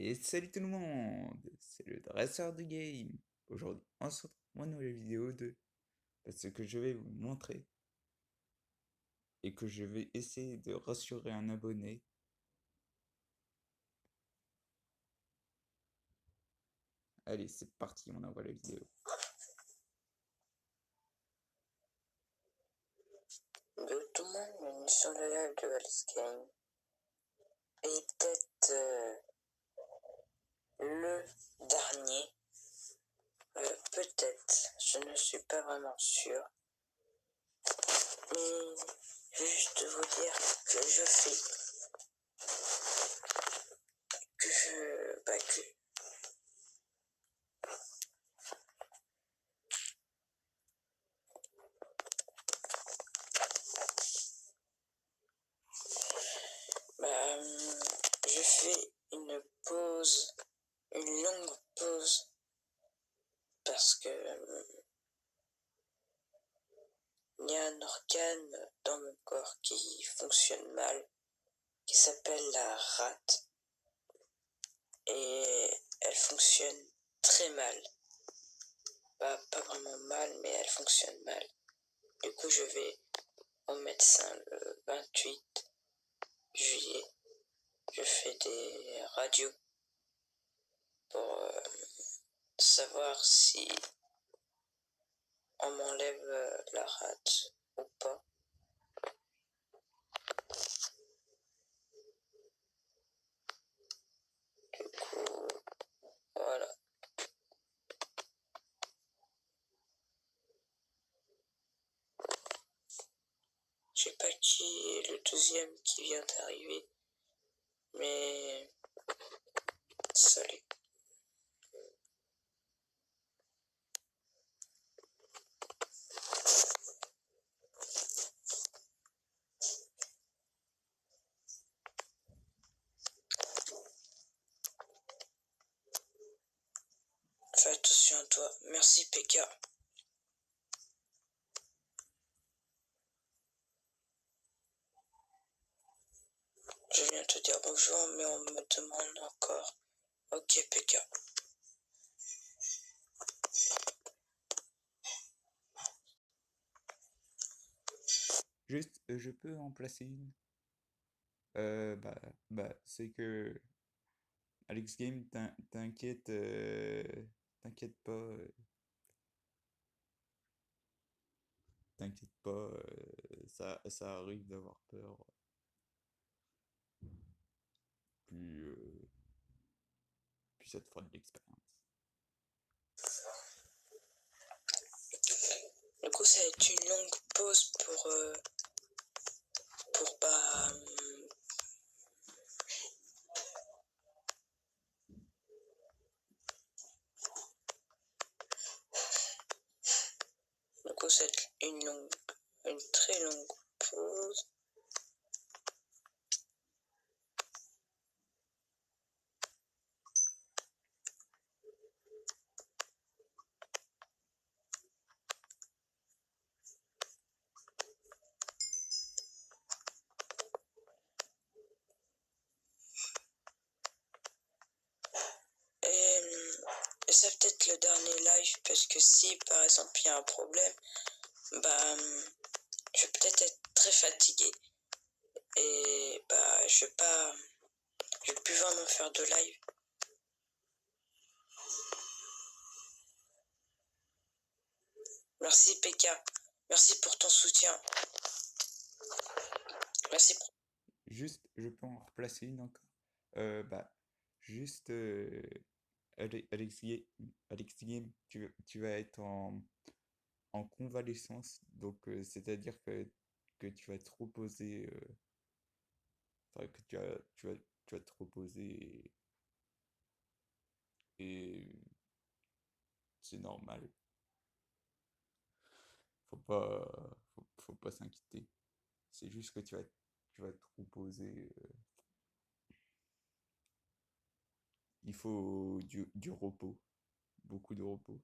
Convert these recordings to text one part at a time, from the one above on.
Et salut tout le monde, c'est le dresseur du game. Aujourd'hui, on se retrouve pour une nouvelle vidéo de ce que je vais vous montrer et que je vais essayer de rassurer un abonné. Allez, c'est parti, on envoie la vidéo. Bonjour tout le monde, bienvenue sur le live de Alice Game. Et peut-être le dernier, peut-être, je ne suis pas vraiment sûr. Mais je vais juste vous dire que je fais, que je, bah que, bah, je fais une pause, une longue pause, parce que il y a un organe dans mon corps qui fonctionne mal, qui s'appelle la rate, et elle fonctionne très mal. Pas vraiment mal, mais elle fonctionne mal. Du coup, je vais au médecin le 28 juillet. Je fais des radios pour savoir si on m'enlève la rate ou pas. Du coup, voilà. Je sais pas qui est le deuxième qui vient d'arriver, mais salut. Fais attention à toi. Merci PK. Je viens te dire bonjour, mais on me demande encore. Ok PK. Juste, je peux en placer une. C'est que Alex Game, t'inquiète pas, t'inquiète pas, ça arrive d'avoir peur. Puis, puis ça te fera de l'expérience. Du coup, ça va être une longue pause pour pas. Du coup, ça va être une très longue pause. Et ça va peut-être le dernier live parce que si par exemple il y a un problème, bah je vais peut-être être très fatigué et bah je vais plus vraiment faire de live. Merci PK, merci pour ton soutien. Merci pour... Juste, je peux en replacer une encore. Bah, juste, Alex Game, tu vas être en convalescence, donc c'est-à-dire que tu vas te reposer, enfin, que tu vas te reposer et c'est normal. Faut pas s'inquiéter. C'est juste que tu vas te reposer. Il faut du repos, beaucoup de repos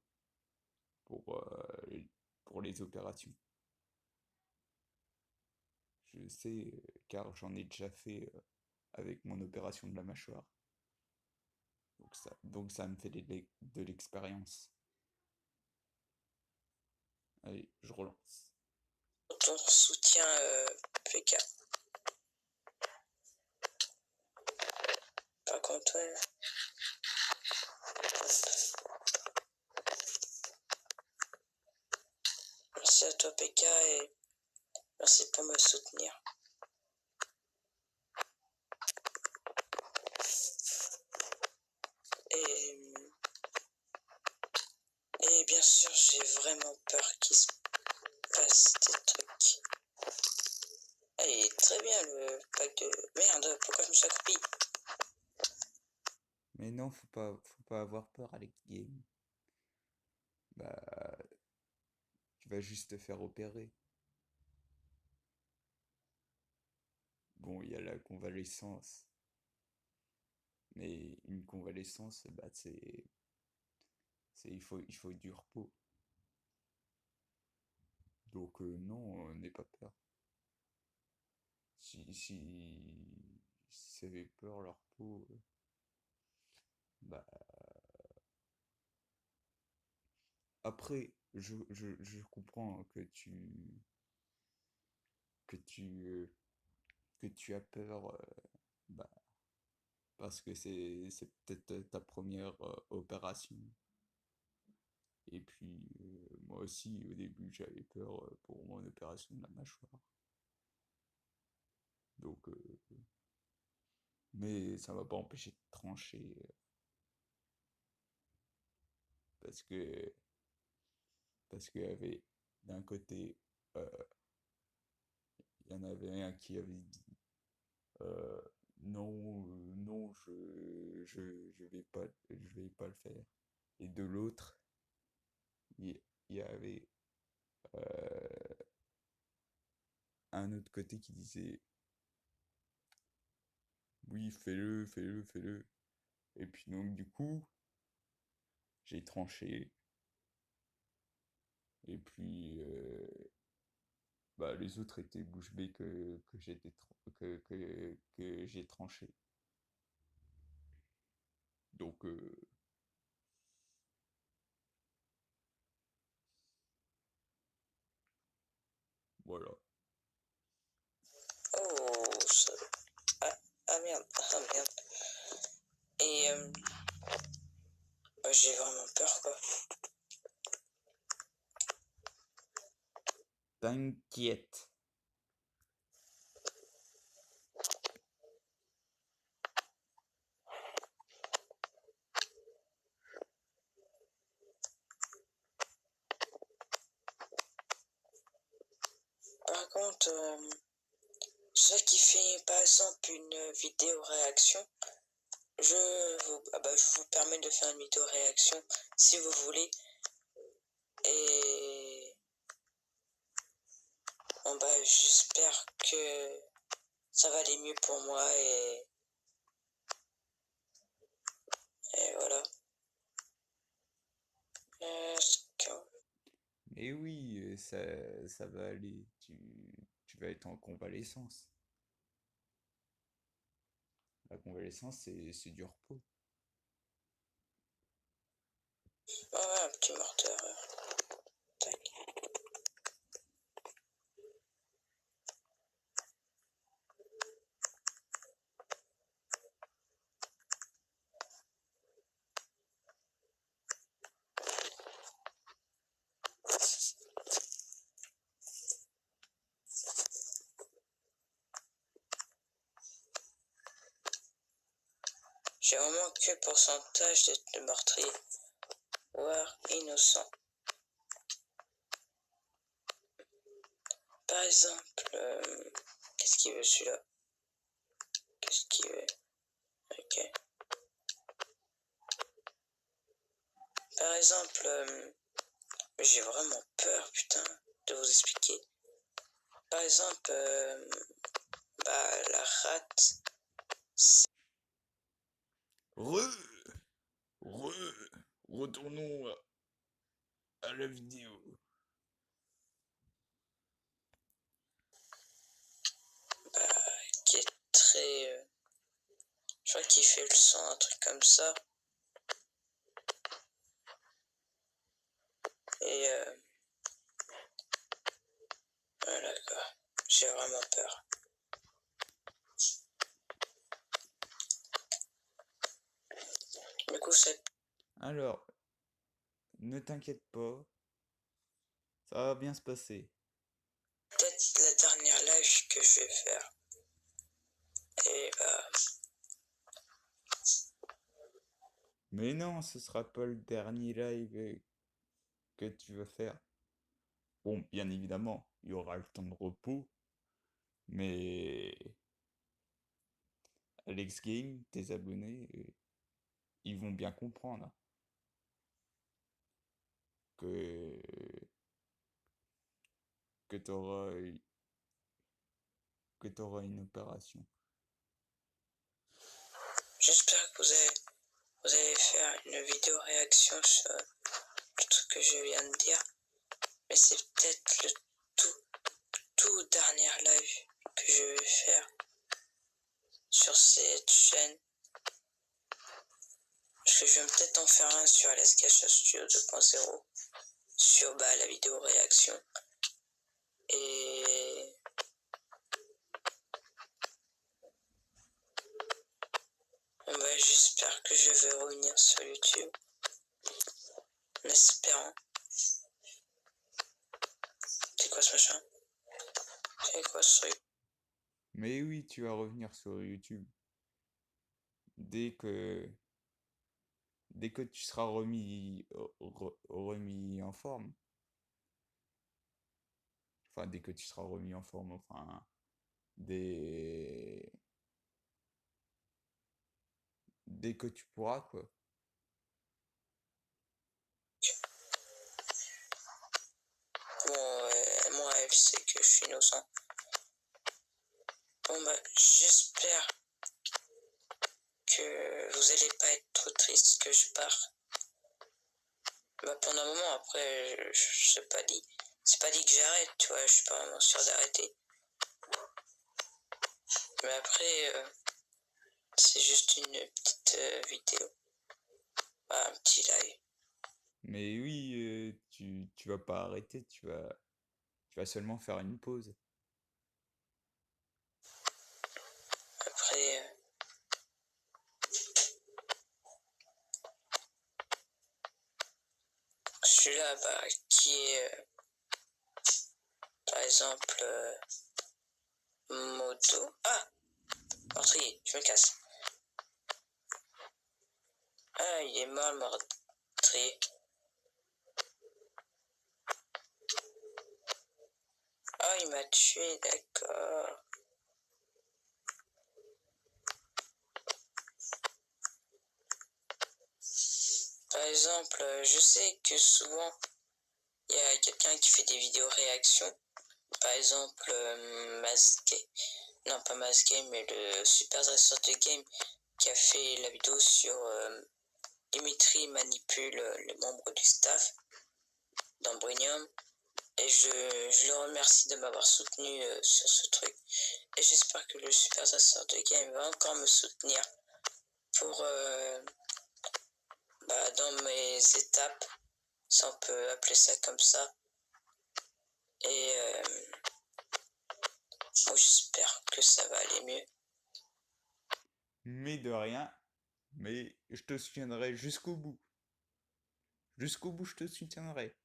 pour, pour les opérations. Je sais, car j'en ai déjà fait avec mon opération de la mâchoire. Donc ça me fait de l'expérience. Allez, je relance. Ton soutien, PK. Par contre, ouais. Merci à toi, PK, et merci pour me soutenir. Et bien sûr, j'ai vraiment peur qu'il se passe des trucs. Ah, il est très bien le pack de... Merde, pourquoi je me suis accroupi? Mais non, faut pas avoir peur, Alex Game. Bah, tu vas juste te faire opérer. Bon, il y a la convalescence. Mais une convalescence, bah, il faut du repos. Donc, non, n'aie pas peur. Si ça fait peur, leur peau, bah, après, je comprends que tu, euh, que tu as peur, bah, parce que c'est peut-être ta première opération. Et puis, moi aussi, au début, j'avais peur pour mon opération de la mâchoire. Donc, mais ça m'a pas empêché de trancher, parce que, parce qu'il y avait d'un côté, euh, il y en avait un qui avait dit euh, non, non, je vais pas le faire. Et de l'autre, il y avait euh, un autre côté qui disait oui, fais-le, fais-le, fais-le. Et puis donc du coup, j'ai tranché. Et puis bah, les autres étaient bouche bée que j'ai tranché. Donc voilà. Oh, ça... Ah, ah merde, ah merde. Et bah, j'ai vraiment peur, quoi. T'inquiète. Par contre, ceux qui fait par exemple une vidéo réaction, je vous permets de faire une vidéo réaction si vous voulez. Et bon bah j'espère que ça va aller mieux pour moi et voilà. Mais oui, ça va aller. Tu vas être en convalescence. La convalescence, c'est du repos. Ah ouais, un petit morteur. Tac. J'ai vraiment que pourcentage de meurtriers, voire innocents. Par exemple, qu'est-ce qu'il veut celui-là? Qu'est-ce qu'il veut? Ok. Par exemple, j'ai vraiment peur, putain, de vous expliquer. Par exemple, bah, la rate. Retournons à la vidéo. Qui est très... je crois qu'il fait le sang, un truc comme ça. Et voilà quoi. J'ai vraiment peur. Du coup, c'est Alors, ne t'inquiète pas, ça va bien se passer. peut-être la dernière live que je vais faire. Et bah, Mais non, ce sera pas le dernier live que tu vas faire. Bon, bien évidemment, il y aura le temps de repos, mais Alex Game, tes abonnés, ils vont bien comprendre que que t'auras une opération. j'espère que vous allez faire une vidéo réaction sur le truc que je viens de dire. Mais c'est peut-être le tout dernier live que je vais faire sur cette chaîne. Parce que je vais peut-être en faire un sur LSK Studio 2.0, sur la vidéo réaction. Et j'espère que je vais revenir sur YouTube. En espérant. C'est quoi ce machin? C'est quoi ce truc? Mais oui, tu vas revenir sur YouTube dès que dès que tu seras remis en forme. Enfin, dès que tu seras remis en forme, enfin, dès dès que tu pourras, quoi. Bon, moi, elle sait que je suis innocent. Bon, j'espère que vous allez pas être trop triste que je parte. Pendant un moment, après, je sais pas dit. C'est pas dit que j'arrête, tu vois, je suis pas vraiment sûr d'arrêter. Mais après, c'est juste une petite vidéo. Un petit live. Mais oui, tu vas pas arrêter, tu vas seulement faire une pause. Après, celui-là, qui est, par exemple, moto. Ah! Meurtrier, je me casse. Ah, il est mort, le meurtrier. Ah, il m'a tué, d'accord. Par exemple, je sais que souvent, il y a quelqu'un qui fait des vidéos réactions. Par exemple, Masgame. Non, pas Masgame, mais le Super Dresseur de Game qui a fait la vidéo sur Dimitri manipule les membres du staff dans Brinium. Et je le remercie de m'avoir soutenu sur ce truc. Et j'espère que le Super Dresseur de Game va encore me soutenir pour dans mes étapes, si on peut appeler ça comme ça. Et moi j'espère que ça va aller mieux. Mais de rien, mais je te soutiendrai jusqu'au bout. Jusqu'au bout, je te soutiendrai.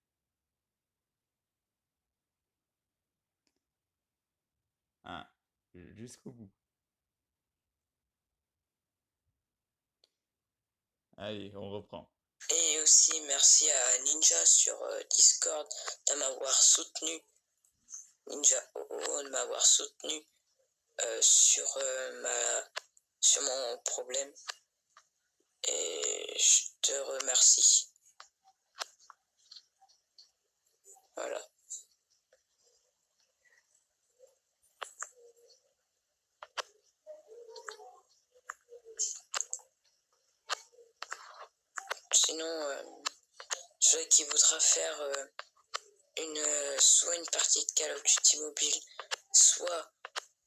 Hein, jusqu'au bout. Allez, on reprend. Et aussi merci à Ninja sur Discord de m'avoir soutenu. Ninja OO de m'avoir soutenu sur mon problème. Et je te remercie. Voilà. Sinon, celui qui voudra faire soit une partie de Call of Duty Mobile, soit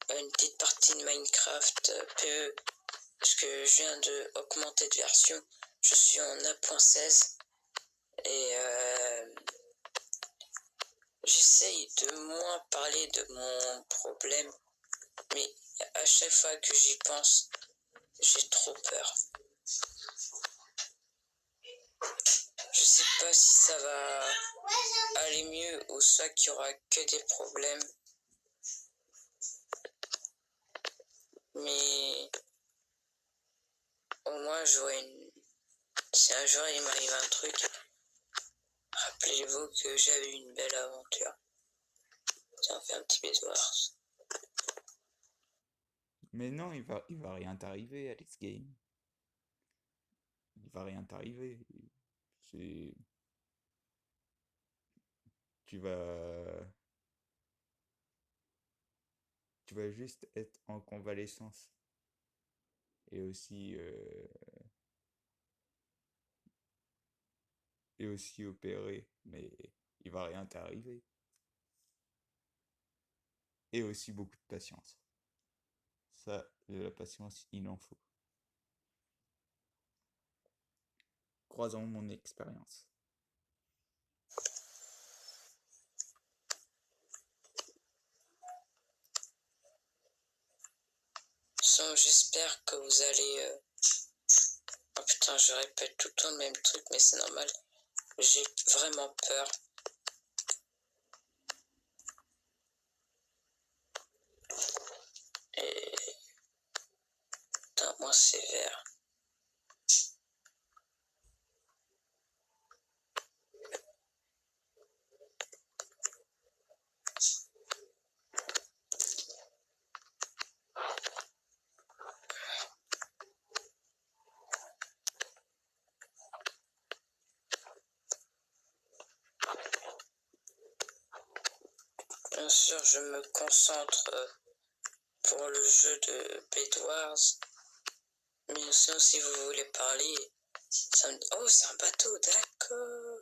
une petite partie de Minecraft PE, parce que je viens de augmenter de version. Je suis en 1.16 et j'essaye de moins parler de mon problème, mais à chaque fois que j'y pense, j'ai trop peur. Je sais pas si ça va aller mieux ou soit qu'il y aura que des problèmes. Mais au moins j'aurai une... Si un jour il m'arrive un truc, rappelez-vous que j'avais eu une belle aventure. Tiens, on fait un petit bisou. Mais non, il va rien t'arriver, Alex Game. Il va rien t'arriver. C'est, tu vas, tu vas juste être en convalescence et aussi opéré, mais il va rien t'arriver. Et aussi beaucoup de patience. Ça, de la patience, il en faut. Croisons mon expérience. So, j'espère que vous allez... Oh putain, je répète tout le temps le même truc, mais c'est normal. J'ai vraiment peur. Et... Putain, moins sévère. Bien sûr, je me concentre pour le jeu de Bedwars. Mais sinon, si vous voulez parler, ça me... Oh, c'est un bateau, d'accord.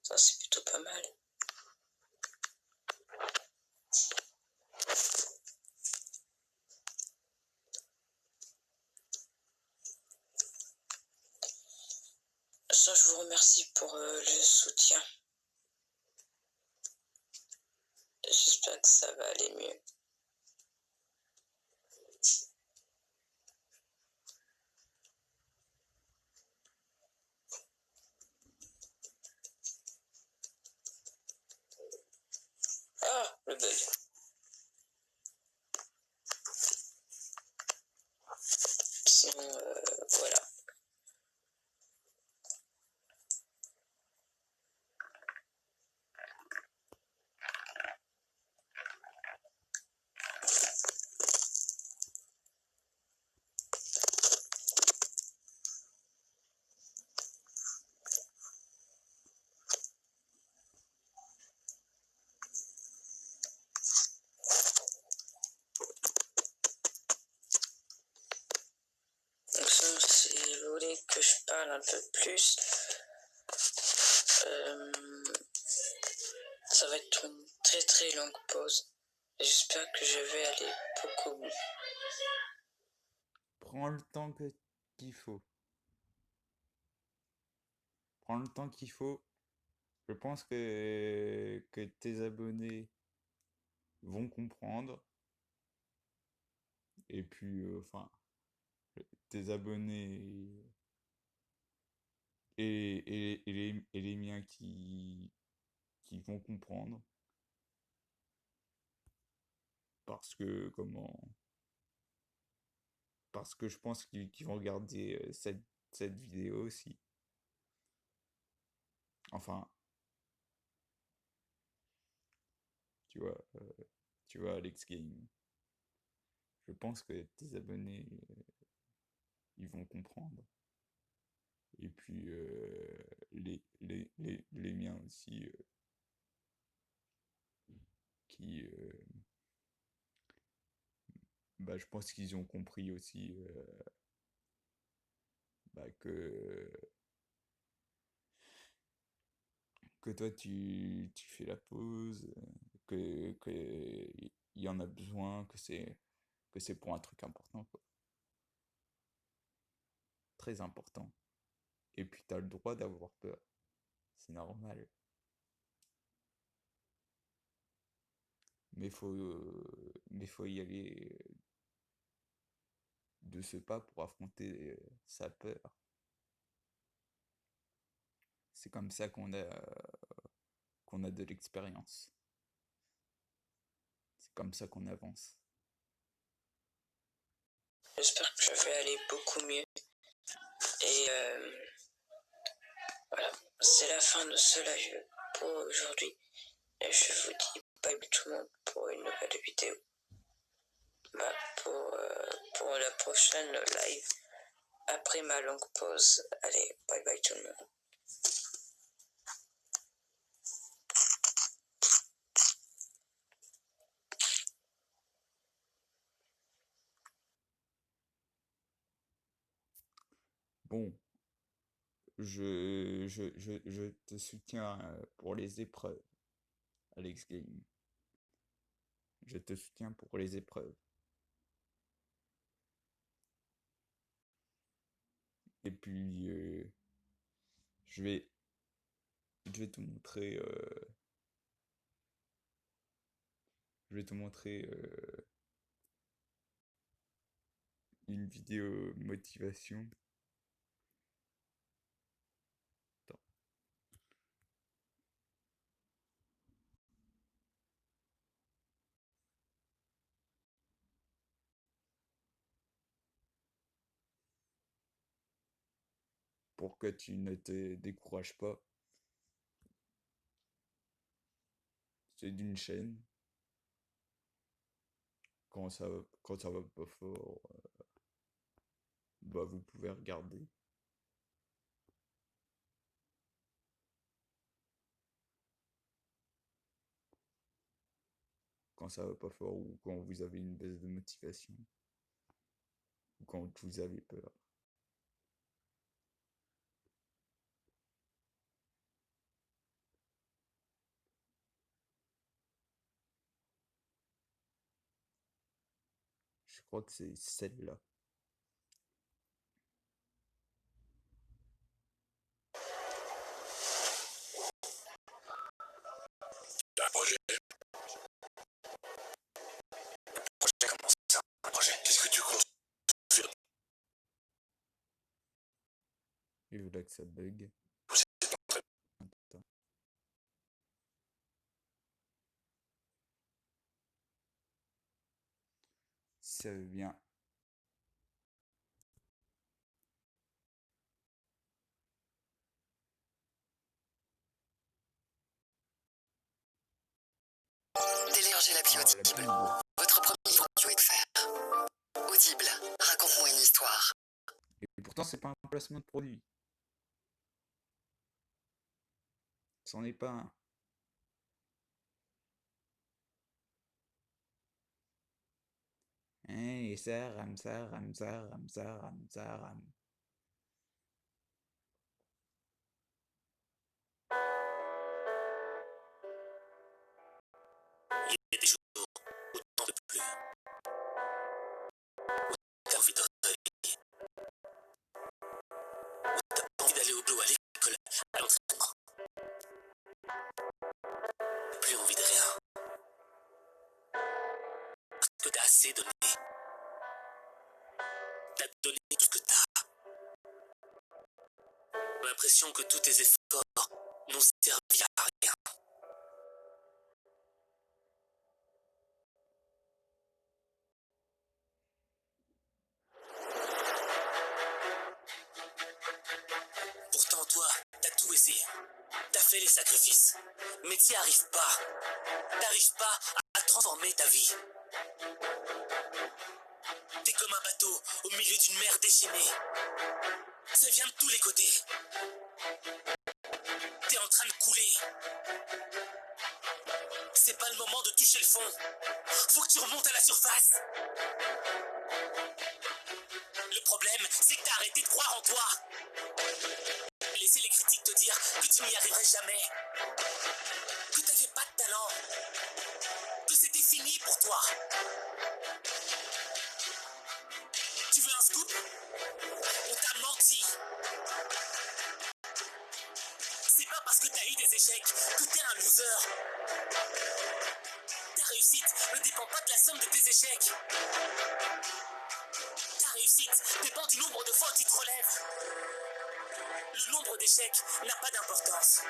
Ça, c'est plutôt pas mal. Ça, je vous remercie pour le soutien. J'espère que ça va aller mieux. Ah, le bug. Sinon, voilà. Donc, si vous voulez que je parle un peu plus, ça va être une très très longue pause. J'espère que je vais aller beaucoup mieux. Prends le temps qu'il faut. Prends le temps qu'il faut. Je pense que tes abonnés vont comprendre. Et puis, enfin, tes abonnés et les miens qui vont comprendre. Parce que, comment? Parce que je pense qu'ils vont regarder cette vidéo aussi. Enfin, tu vois, Alex Game. Je pense que tes abonnés, ils vont comprendre. Et puis, les miens aussi, qui, bah, je pense qu'ils ont compris aussi bah, que toi, tu fais la pause, que il y en a besoin, que c'est pour un truc important, quoi. Très important. Et puis, tu as le droit d'avoir peur. C'est normal. mais faut y aller de ce pas pour affronter sa peur. C'est comme ça qu'on a de l'expérience. C'est comme ça qu'on avance. J'espère que je vais aller beaucoup mieux. Et voilà, c'est la fin de ce live pour aujourd'hui. Et je vous dis bye tout le monde pour une nouvelle vidéo. Pour la prochaine live, après ma longue pause. Allez, bye bye tout le monde. Bon, je te soutiens pour les épreuves, Alex Game. Je te soutiens pour les épreuves. Et puis, je vais, je vais te montrer, je vais te montrer une vidéo motivation. Attends. Pour que tu ne te décourages pas. C'est d'une chaîne. Quand ça va pas fort, bah vous pouvez regarder. Quand ça va pas fort ou quand vous avez une baisse de motivation ou quand vous avez peur. Je crois que c'est celle-là. Un projet. Comment ça, un projet? Qu'est-ce que tu comptes faire? Et voilà que ça bug. Attends. Si ça veut bien. Téléchargez l'appli Ah, la Audible. pub. Votre premier produit est faire. Audible, raconte-moi une histoire. Et pourtant, c'est pas un placement de produit. C'en est pas un. Hein, et ça rame, ça rame, ça rame, ça rame, ça rame. Il y a des jours où t'en peux plus. T'as envie de réveiller. T'as pas envie d'aller au boulot, à l'école, à l'entraînement. Plus envie de rien. Parce que t'as assez donné. T'as donné tout ce que t'as. L'impression que tous tes efforts n'ont servi à rien. Pourtant, toi, t'as tout essayé. T'as fait les sacrifices. Mais t'y arrives pas. T'arrives pas à transformer ta vie. T'es comme un bateau au milieu d'une mer déchaînée. Ça vient de tous les côtés. T'es en train de couler. C'est pas le moment de toucher le fond. Faut que tu remontes à la surface. Le problème, c'est que t'as arrêté de croire en toi. Laissez les critiques te dire que tu n'y arriverais jamais. Que t'avais pas de talent. Que c'était fini pour toi. Tu veux un scoop? On t'a menti. C'est pas parce que t'as eu des échecs que t'es un loser. T'as réussi réussite ne dépend pas de la somme de tes échecs. Ta réussite dépend du nombre de fois où tu te relèves. Le nombre d'échecs n'a pas d'importance.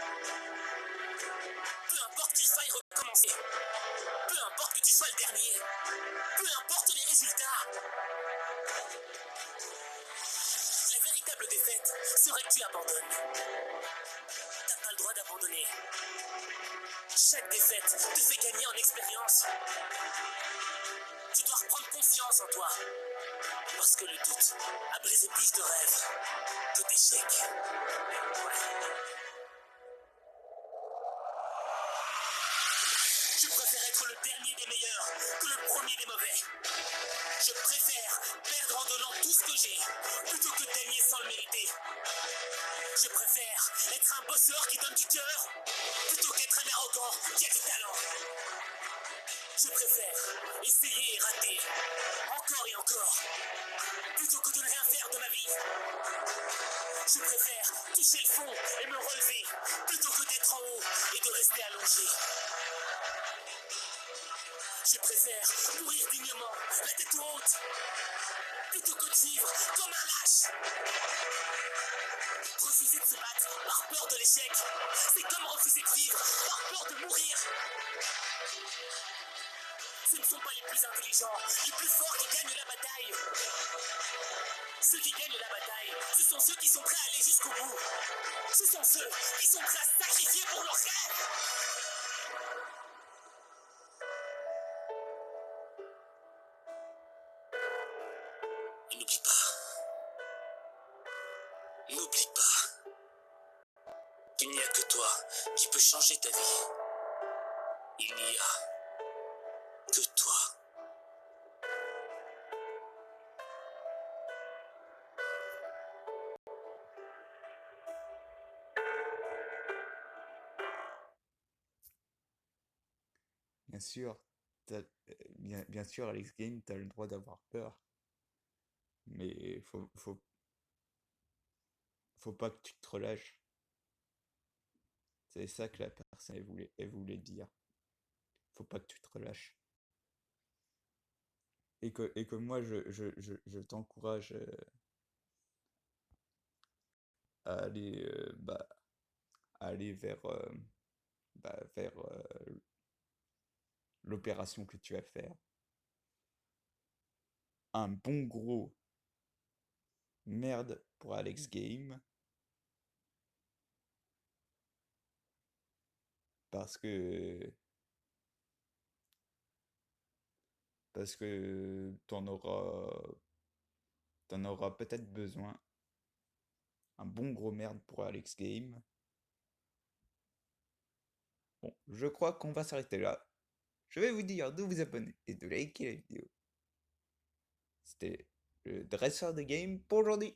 Peu importe qu'il faille recommencer. Peu importe que tu sois le dernier. Peu importe les résultats. La véritable défaite serait que tu abandonnes. T'as pas le droit d'abandonner. Chaque défaite te fait gagner en expérience. Tu dois reprendre confiance en toi. Parce que le doute a brisé plus de rêves que d'échecs. Je préfère être le dernier des meilleurs que le premier des mauvais. Je préfère perdre en donnant tout ce que j'ai plutôt que de gagner sans le mériter. Je préfère être un bosseur qui donne du cœur plutôt qu'être un arrogant qui a du talent. Je préfère essayer et rater encore et encore plutôt que de ne rien faire de ma vie. Je préfère toucher le fond et me relever plutôt que d'être en haut et de rester allongé. Je préfère mourir dignement, la tête haute, plutôt que de vivre comme un lâche. Refuser de se battre par peur de l'échec, c'est comme refuser de vivre par peur de mourir. Ce ne sont pas les plus intelligents, les plus forts qui gagnent la bataille. Ceux qui gagnent la bataille, ce sont ceux qui sont prêts à aller jusqu'au bout. Ce sont ceux qui sont prêts à se sacrifier pour leurs rêves. Et n'oublie pas qu'il n'y a que toi qui peux changer ta vie. Il n'y a que toi. Bien sûr, bien sûr, Alex Game, t'as le droit d'avoir peur. Mais faut pas que tu te relâches. C'est ça que la personne elle voulait dire. Faut pas que tu te relâches. Et que moi, je t'encourage à aller, à aller vers l'opération que tu vas faire. Un bon gros merde pour Alex Game. Parce que t'en auras peut-être besoin. Un bon gros merde pour Alex Game. Bon, je crois qu'on va s'arrêter là. Je vais vous dire de vous abonner et de liker la vidéo. C'était le dresseur de game pour aujourd'hui.